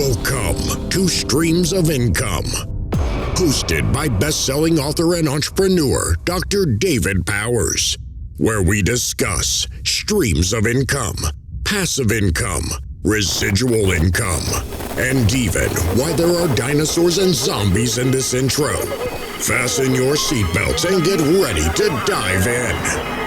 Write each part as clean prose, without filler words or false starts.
Welcome to Streams of Income, hosted by best-selling author and entrepreneur Dr. David Powers, where we discuss streams of income, passive income, residual income, and even why there are dinosaurs and zombies in this intro. Fasten your seatbelts and get ready to dive in.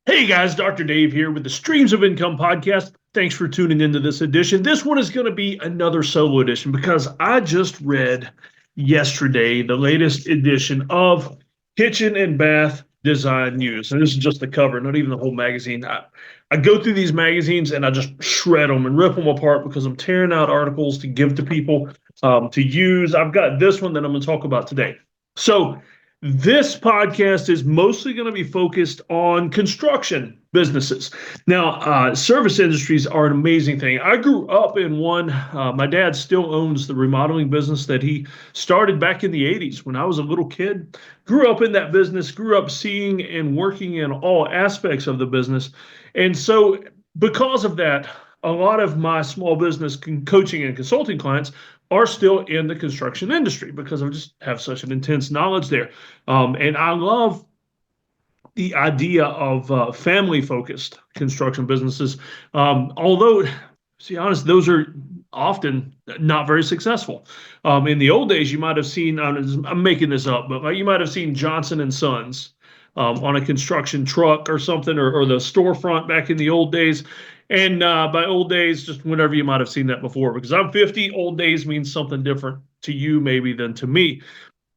Hey guys, Dr. Dave here with the Streams of Income podcast. Thanks for tuning into this edition. This one is going to be another solo edition because I just read yesterday the latest edition of Kitchen and Bath Design News. And this is just the cover, not even the whole magazine. I go through these magazines and I just shred them and rip them apart because I'm tearing out articles to give to people to use. I've got this one that I'm going to talk about today. So this podcast is mostly going to be focused on construction businesses. Now, service industries are an amazing thing. I grew up in one. My dad still owns the remodeling business that he started back in the 80s when I was a little kid. Grew up in that business, grew up seeing and working in all aspects of the business. And so because of that, a lot of my small business coaching and consulting clients are still in the construction industry because I just have such an intense knowledge there. And I love the idea of family-focused construction businesses. Although, to be honest, those are often not very successful. In the old days, you might have seen, I'm making this up, but you might have seen Johnson and Sons on a construction truck or something, or the storefront back in the old days. And by old days, just whenever you might have seen that before, because I'm 50, old days means something different to you maybe than to me.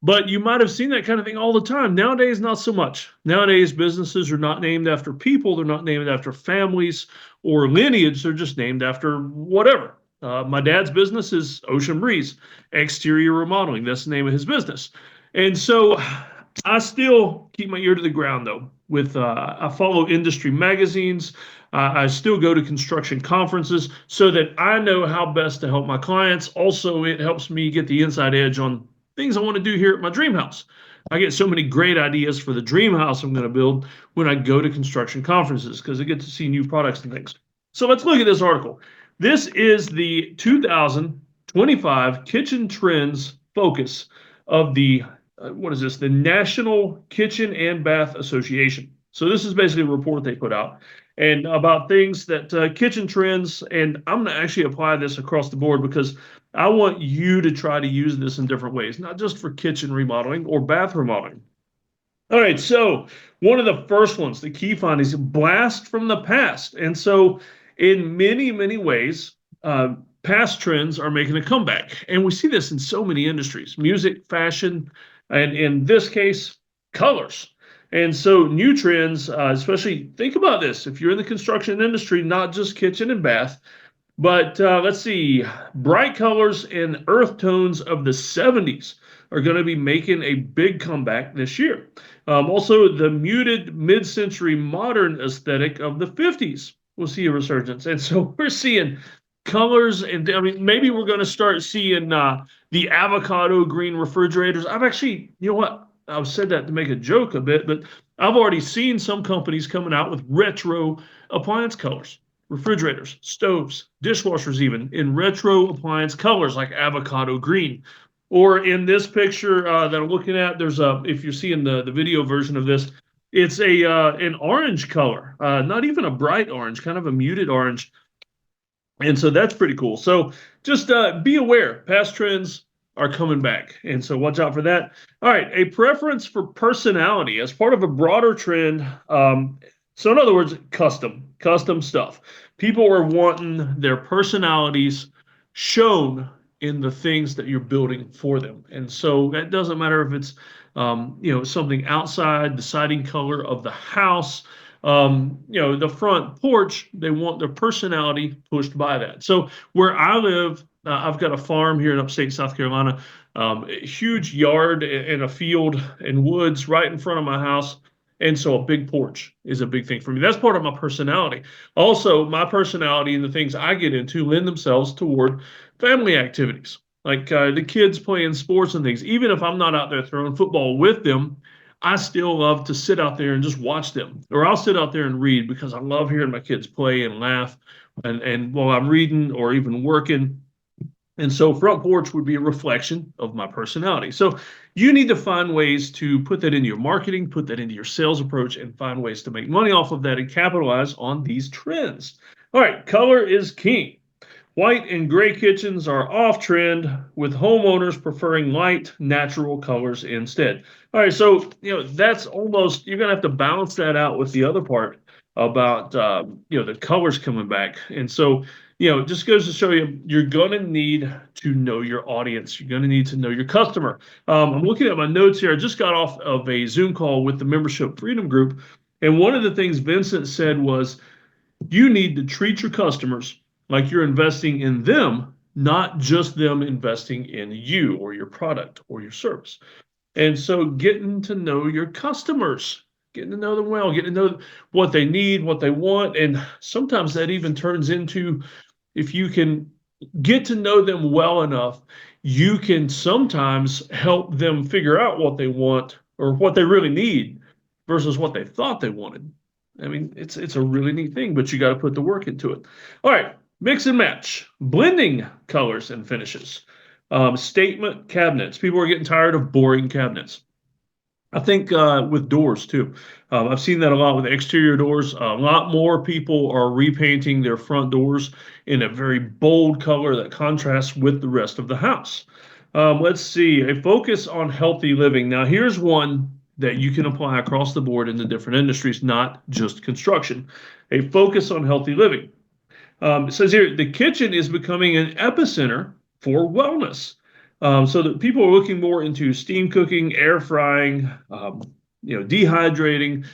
But you might have seen that kind of thing all the time. Nowadays, not so much. Nowadays, businesses are not named after people. They're not named after families or lineage. They're just named after whatever. My dad's business is Ocean Breeze, exterior remodeling. That's the name of his business. And so I still keep my ear to the ground, though. I follow industry magazines. I still go to construction conferences so that I know how best to help my clients. Also, it helps me get the inside edge on things I want to do here at my dream house. I get so many great ideas for the dream house I'm going to build when I go to construction conferences because I get to see new products and things. So let's look at this article. This is the 2025 Kitchen Trends focus of the the National Kitchen and Bath Association. So this is basically a report they put out and about things that kitchen trends, and I'm going to actually apply this across the board because I want you to try to use this in different ways, not just for kitchen remodeling or bath remodeling. All right, so one of the first ones, the key findings, blast from the past. And so in many, many ways, past trends are making a comeback. And we see this in so many industries, music, fashion, and in this case, colors. And so new trends, especially think about this. If you're in the construction industry, not just kitchen and bath, but let's see, bright colors and earth tones of the 70s are going to be making a big comeback this year. Also, the muted mid-century modern aesthetic of the 50s will see a resurgence. And so we're seeing colors, and I mean, maybe we're going to start seeing the avocado green refrigerators. I've actually, you know what? I've said that to make a joke a bit, but I've already seen some companies coming out with retro appliance colors, refrigerators, stoves, dishwashers, even in retro appliance colors like avocado green. Or in this picture that I'm looking at, there's if you're seeing the video version of this, it's an orange color, not even a bright orange, kind of a muted orange. And so that's pretty cool. So just be aware, past trends are coming back. And so watch out for that. All right, a preference for personality as part of a broader trend. So in other words, custom stuff. People are wanting their personalities shown in the things that you're building for them. And so that doesn't matter if it's something outside, the siding color of the house, the front porch, they want their personality pushed by that. So where I live, I've got a farm here in upstate South Carolina, a huge yard and a field and woods right in front of my house. And so a big porch is a big thing for me. That's part of my personality. Also, my personality and the things I get into lend themselves toward family activities, like the kids playing sports and things. Even if I'm not out there throwing football with them, I still love to sit out there and just watch them, or I'll sit out there and read because I love hearing my kids play and laugh, and while I'm reading or even working. And so front porch would be a reflection of my personality. So you need to find ways to put that into your marketing, put that into your sales approach, and find ways to make money off of that and capitalize on these trends. All right, color is king. White and gray kitchens are off trend, with homeowners preferring light, natural colors instead. All right, so that's almost, you're gonna have to balance that out with the other part about the colors coming back. And so just goes to show you, you're gonna need to know your audience. You're gonna need to know your customer. I'm looking at my notes here. I just got off of a Zoom call with the Membership Freedom Group, and one of the things Vincent said was, you need to treat your customers like you're investing in them, not just them investing in you or your product or your service. And so getting to know your customers, getting to know them well, getting to know what they need, what they want. And sometimes that even turns into, if you can get to know them well enough, you can sometimes help them figure out what they want or what they really need versus what they thought they wanted. I mean, it's a really neat thing, but you got to put the work into it. All right, mix and match, blending colors and finishes, statement cabinets. People are getting tired of boring cabinets. I think with doors too. I've seen that a lot with exterior doors. A lot more people are repainting their front doors in a very bold color that contrasts with the rest of the house. Let's see, a focus on healthy living. Now, here's one that you can apply across the board in the different industries, not just construction. A focus on healthy living. It says here, the kitchen is becoming an epicenter for wellness. So that people are looking more into steam cooking, air frying, dehydrating,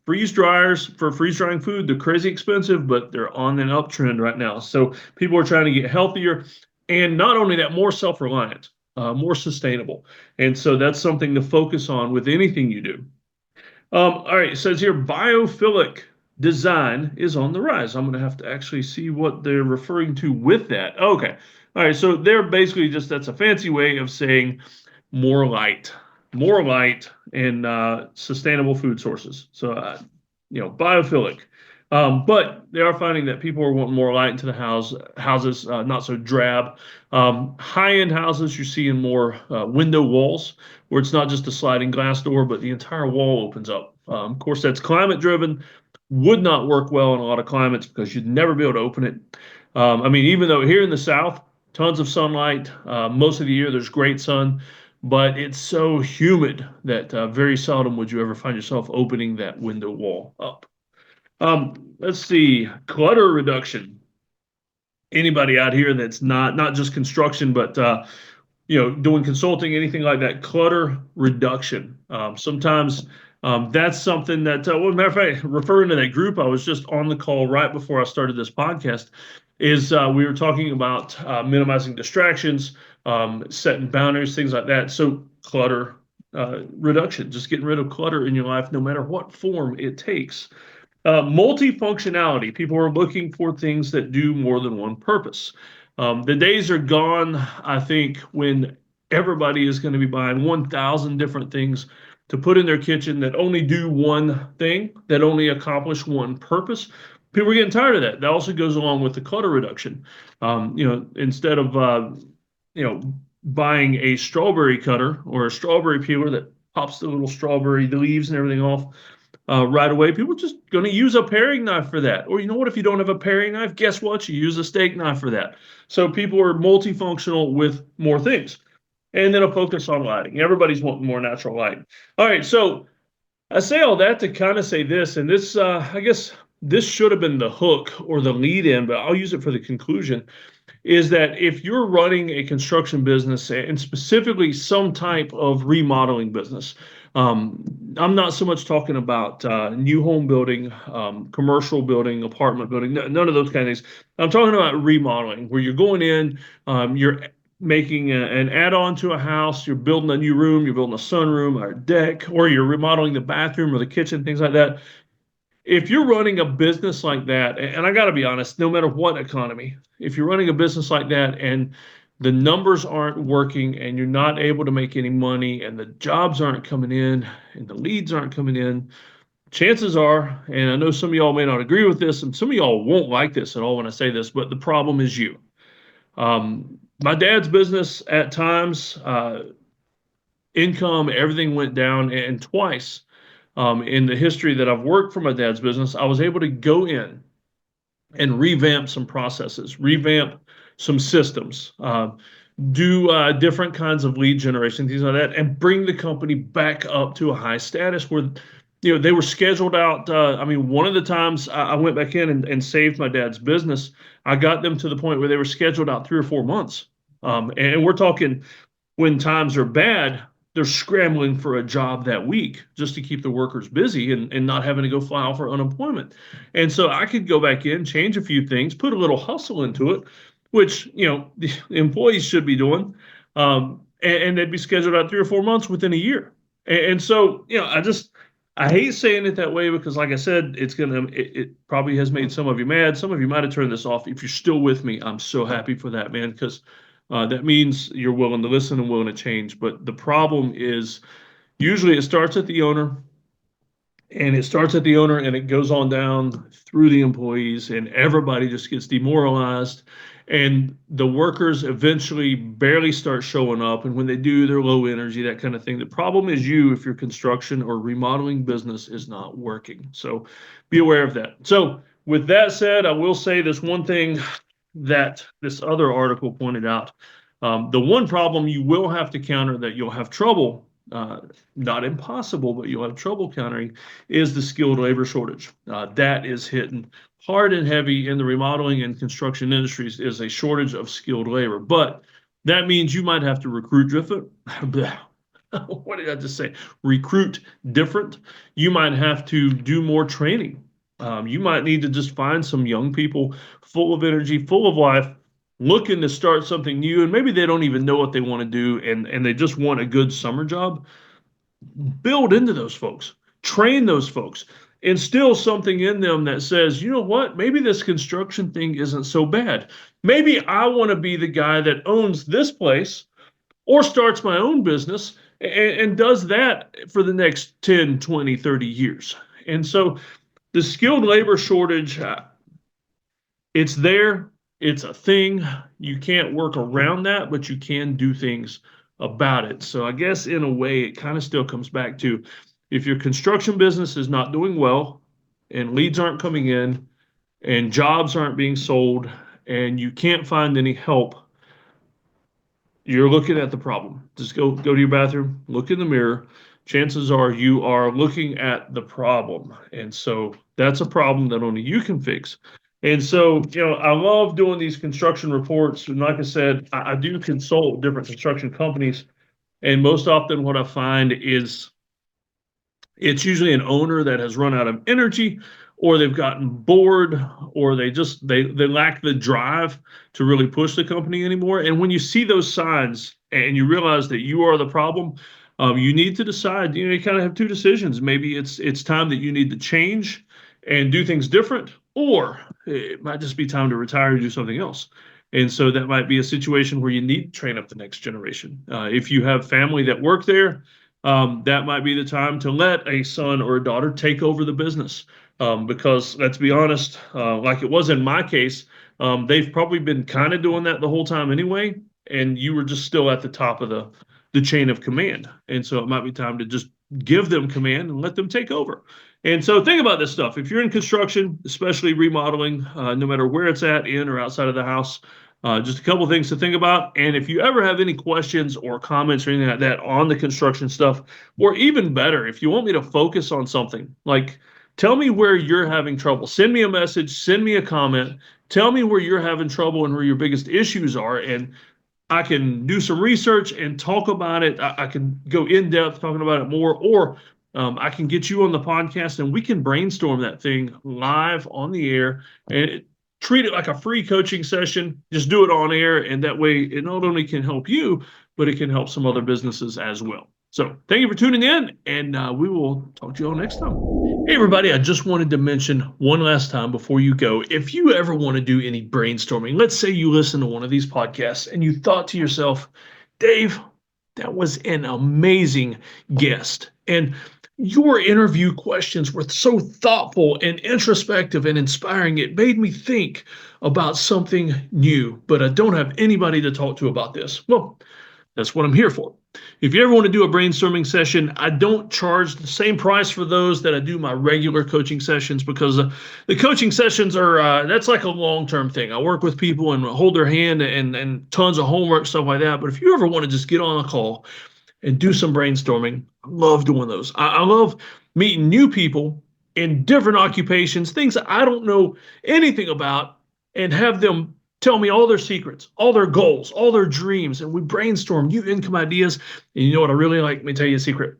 freeze dryers for freeze drying food. They're crazy expensive, but they're on an uptrend right now. So people are trying to get healthier, and not only that, more self-reliant, more sustainable. And so that's something to focus on with anything you do. All right, it says here, biophilic design is on the rise. I'm going to have to actually see what they're referring to with that. Okay. All right, so they're basically just, that's a fancy way of saying more light and sustainable food sources. So, biophilic. But they are finding that people are wanting more light into the houses, not so drab. High-end houses, you're seeing more window walls, where it's not just a sliding glass door, but the entire wall opens up. Of course, that's climate-driven. Would not work well in a lot of climates because you'd never be able to open it. I mean, even though here in the South, tons of sunlight, most of the year there's great sun, but it's so humid that very seldom would you ever find yourself opening that window wall up. Let's see, clutter reduction. Anybody out here that's not just construction, but doing consulting, anything like that, clutter reduction. Sometimes that's something that, well, matter of fact, referring to that group, I was just on the call right before I started this podcast, is we were talking about minimizing distractions, setting boundaries, things like that. So clutter reduction, just getting rid of clutter in your life, no matter what form it takes. Multifunctionality. People are looking for things that do more than one purpose. The days are gone, I think, when everybody is going to be buying 1,000 different things to put in their kitchen that only do one thing, that only accomplish one purpose. People are getting tired of that. That also goes along with the clutter reduction. Instead of buying a strawberry cutter or a strawberry peeler that pops the little strawberry, the leaves and everything off right away, people are just going to use a paring knife for that. Or you know what? If you don't have a paring knife, guess what? You use a steak knife for that. So people are multifunctional with more things. And then a focus on lighting. Everybody's wanting more natural light. All right, so I say all that to kind of say this, and this, I guess this should have been the hook or the lead in, but I'll use it for the conclusion, is that if you're running a construction business and specifically some type of remodeling business, I'm not so much talking about new home building, commercial building, apartment building, none of those kind of things. I'm talking about remodeling, where you're going in, you're making an add-on to a house, you're building a new room, you're building a sunroom or a deck, or you're remodeling the bathroom or the kitchen, things like that. If you're running a business like that, and I got to be honest, no matter what economy, if you're running a business like that and the numbers aren't working and you're not able to make any money and the jobs aren't coming in and the leads aren't coming in, chances are, and I know some of y'all may not agree with this, and some of y'all won't like this at all when I say this, but the problem is you. My dad's business at times, income, everything went down, and twice in the history that I've worked for my dad's business, I was able to go in and revamp some processes, revamp some systems, do different kinds of lead generation, things like that, and bring the company back up to a high status where, they were scheduled out. One of the times I went back in and saved my dad's business, I got them to the point where they were scheduled out 3 or 4 months. And we're talking when times are bad, they're scrambling for a job that week just to keep the workers busy and not having to go file for unemployment. And so I could go back in, change a few things, put a little hustle into it, which, the employees should be doing. And they'd be scheduled out 3 or 4 months within a year. And so, I hate saying it that way because, like I said, it probably has made some of you mad. Some of you might have turned this off. If you're still with me, I'm so happy for that, man, because that means you're willing to listen and willing to change. But the problem is usually it starts at the owner, and it goes on down through the employees, and everybody just gets demoralized. And the workers eventually barely start showing up. And when they do, they're low energy, that kind of thing. The problem is you, if your construction or remodeling business is not working. So be aware of that. So with that said, I will say this one thing that this other article pointed out. The one problem you will have to counter that you'll have trouble, not impossible, but you'll have trouble countering, is the skilled labor shortage. That is hitting hard and heavy in the remodeling and construction industries, is a shortage of skilled labor. But that means you might have to recruit different. What did I just say? Recruit different. You might have to do more training. You might need to just find some young people full of energy, full of life, looking to start something new, and maybe they don't even know what they want to do, and they just want a good summer job. Build into those folks, train those folks, instill something in them that says, you know what, maybe this construction thing isn't so bad. Maybe I want to be the guy that owns this place or starts my own business and does that for the next 10, 20, 30 years. And so the skilled labor shortage, it's there. It's a thing. You can't work around that, but you can do things about it. So I guess in a way, it kind of still comes back to, if your construction business is not doing well and leads aren't coming in and jobs aren't being sold and you can't find any help, you're looking at the problem. Just go to your bathroom, look in the mirror. Chances are you are looking at the problem. And so that's a problem that only you can fix. And so, I love doing these construction reports. And like I said, I do consult different construction companies. And most often what I find is it's usually an owner that has run out of energy, or they've gotten bored, or they lack the drive to really push the company anymore. And when you see those signs and you realize that you are the problem, you need to decide. You kind of have two decisions. Maybe it's time that you need to change and do things different, or it might just be time to retire and do something else. And so that might be a situation where you need to train up the next generation. If you have family that work there, that might be the time to let a son or a daughter take over the business. Because let's be honest, like it was in my case, they've probably been kind of doing that the whole time anyway, and you were just still at the top of the chain of command. And so it might be time to just give them command and let them take over. And so think about this stuff. If you're in construction, especially remodeling, no matter where it's at, in or outside of the house, just a couple of things to think about. And if you ever have any questions or comments or anything like that on the construction stuff, or even better, if you want me to focus on something, like tell me where you're having trouble. Send me a message, send me a comment, tell me where you're having trouble and where your biggest issues are. And I can do some research and talk about it. I can go in depth talking about it more, or I can get you on the podcast and we can brainstorm that thing live on the air and treat it like a free coaching session. Just do it on air. And that way it not only can help you, but it can help some other businesses as well. So thank you for tuning in, and we will talk to you all next time. Hey, everybody, I just wanted to mention one last time before you go. If you ever want to do any brainstorming, let's say you listen to one of these podcasts and you thought to yourself, Dave, that was an amazing guest. And your interview questions were so thoughtful and introspective and inspiring. It made me think about something new, but I don't have anybody to talk to about this. Well, that's what I'm here for. If you ever want to do a brainstorming session, I don't charge the same price for those that I do my regular coaching sessions because the coaching sessions are that's like a long-term thing. I work with people and hold their hand and tons of homework, stuff like that. But if you ever want to just get on a call and do some brainstorming, I love doing those. I love meeting new people in different occupations, things that I don't know anything about, and have them tell me all their secrets, all their goals, all their dreams, and we brainstorm new income ideas. And you know what I really like? Let me tell you a secret.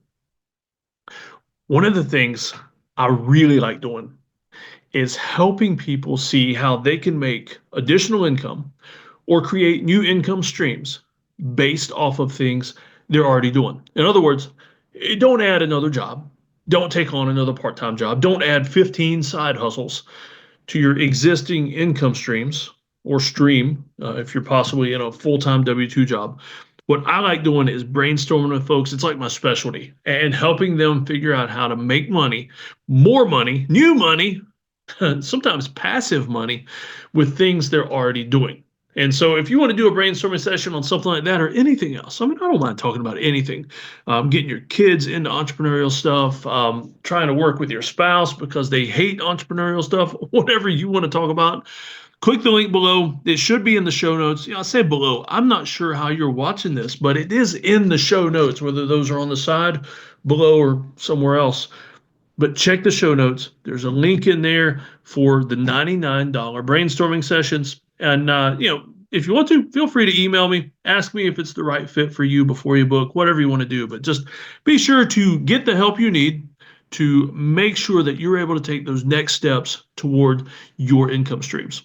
One of the things I really like doing is helping people see how they can make additional income or create new income streams based off of things they're already doing. In other words, don't add another job. Don't take on another part-time job. Don't add 15 side hustles to your existing income streams or stream if you're possibly in a full-time W-2 job. What I like doing is brainstorming with folks. It's like my specialty, and helping them figure out how to make money, more money, new money, sometimes passive money with things they're already doing. And so if you want to do a brainstorming session on something like that or anything else, I mean, I don't mind talking about anything. Getting your kids into entrepreneurial stuff, trying to work with your spouse because they hate entrepreneurial stuff, whatever you want to talk about, click the link below. It should be in the show notes. I say below. I'm not sure how you're watching this, but it is in the show notes, whether those are on the side, below, or somewhere else. But check the show notes. There's a link in there for the $99 brainstorming sessions. And, if you want to, feel free to email me. Ask me if it's the right fit for you before you book, whatever you want to do. But just be sure to get the help you need to make sure that you're able to take those next steps toward your income streams.